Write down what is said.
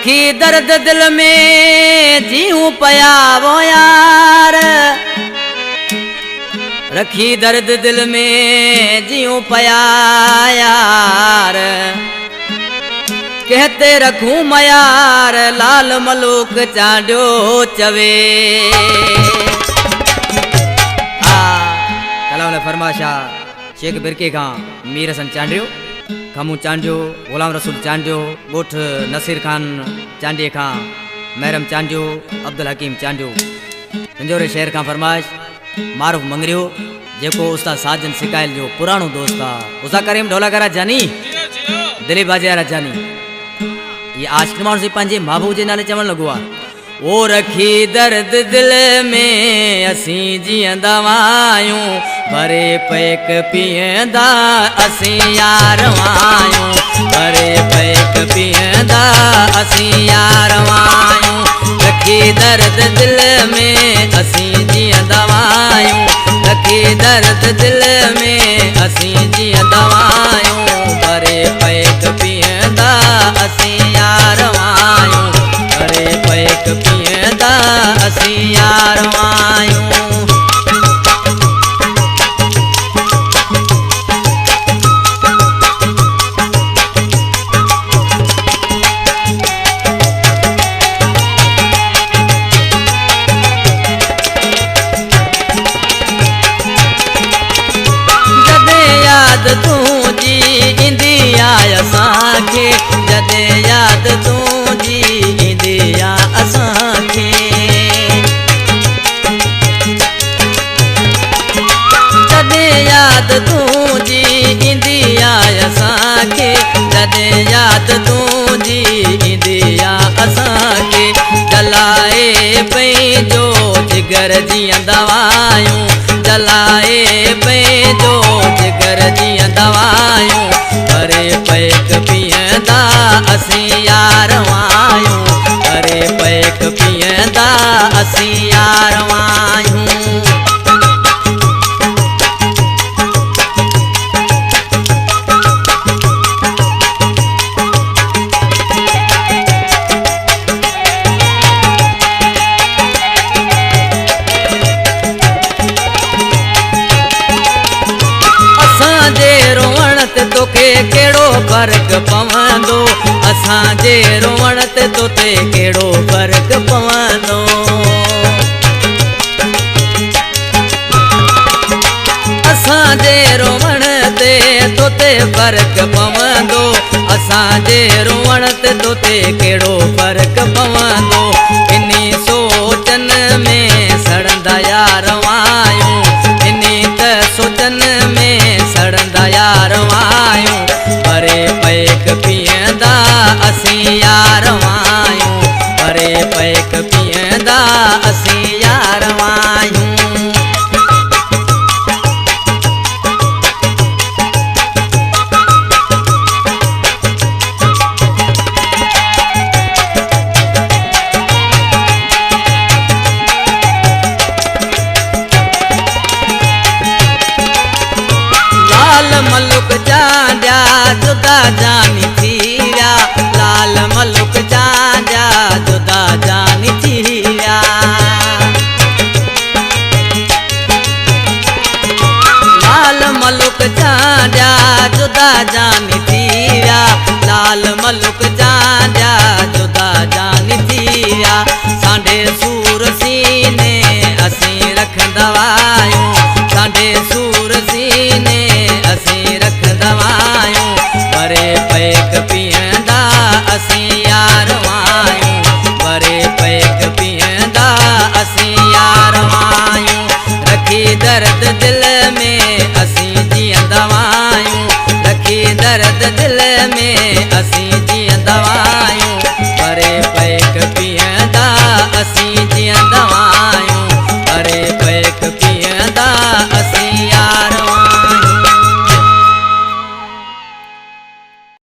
रखी दर्द दिल में जीऊं पया वो यार, रखी दर्द दिल में जीऊं पया यार, कहते रखूं मयार लाल मलूक चांडियो चवे। कलाम ने फरमाशा शेख बिरके खां मीर हसन चांडियो, खमू चांडियो, गुलाम रसूल चांडियो, गोठ नसीर खान चांडिये खां, महरम चांडियो, अब्दुल हकीम चांडियो। पंजोरे शहर खां फरमाइश मारूफ मंगरियो जेको उस्ताद साजन सिकायल जो पुराणो दोस्त आ, उस्ताद करीम ढोलाकरा जानी, दिलीप बाजियारा जानी। ये आशिक माण्हू से पंहिंजे महबूब जे नाले चवण लगो आ। ओ रखी दर्द दिल में असीं जीअंदा आहियूं, भरे पैक पीअंदा असीं यार आहियूं, भरे पैक पीअंदा असीं यार आहियूं। रखी दर्द दिल में असीं जीअंदा आहियूं, रखी दर्द दिल में असीं जीअंदा आहियूं, भरे पैक पीअंदा असीं यार आहियूं, भरे पैक पीअंदा असीं यार आहियूं। तुझी इंदी आय असांखे, जदे याद तुझी इंदी आ असांखे, जदे याद तुझी इंदी आय असांखे, जदे याद तुझी इंदी आ असांखे। जलाए पंहिंजो जिगर जीअंदा आहियूं, जलाए पंहिंजो जिगर जीअंदा आहियूं, भरे पैक पीअंदा असीं यार आहियूं, भरे पैक पीअंदा असीं यार आहियूं। तोखे केड़ो फर्क पवंदो, असांजे रोवण ते तोते केड़ो फर्क पवंदो। असांजे रोवण ते तोते फर्क पवंदो, असांजे रोवण ते तोते केड़ो फर्क पवंदो। इन्ही सोचन में सड़ंदा यार आहियूं, इन्ही त सोचन में सड़ंदा यार आहियूं, भरे पैक पीअंदा असीं यार आहियूं, भरे पैक पीअंदा असीं यार आहियूं। मलुक चांडिया जुदा जानी थी विया, लाल मलुक चांडिया जुदा जानी थी विया, लाल मलुक चांडिया जुदा जानी थी विया, लाल मलुक चांडिया जुदा जानी थी विया। सांडे सूर सीने असीं रखंदा आहियूं, सांडे सूर सीने असीं रखंदा आहियूं, भरे पैक पीअंदा असीं यार आहियूं, भरे पैक पीअंदा असीं यार आहियूं। रखी दर्द दिल में असीं जीअंदा आहियूं, रखी दर्द दिल में असीं जीअंदा आहियूं, भरे पैक पीअंदा असीं जीअंदा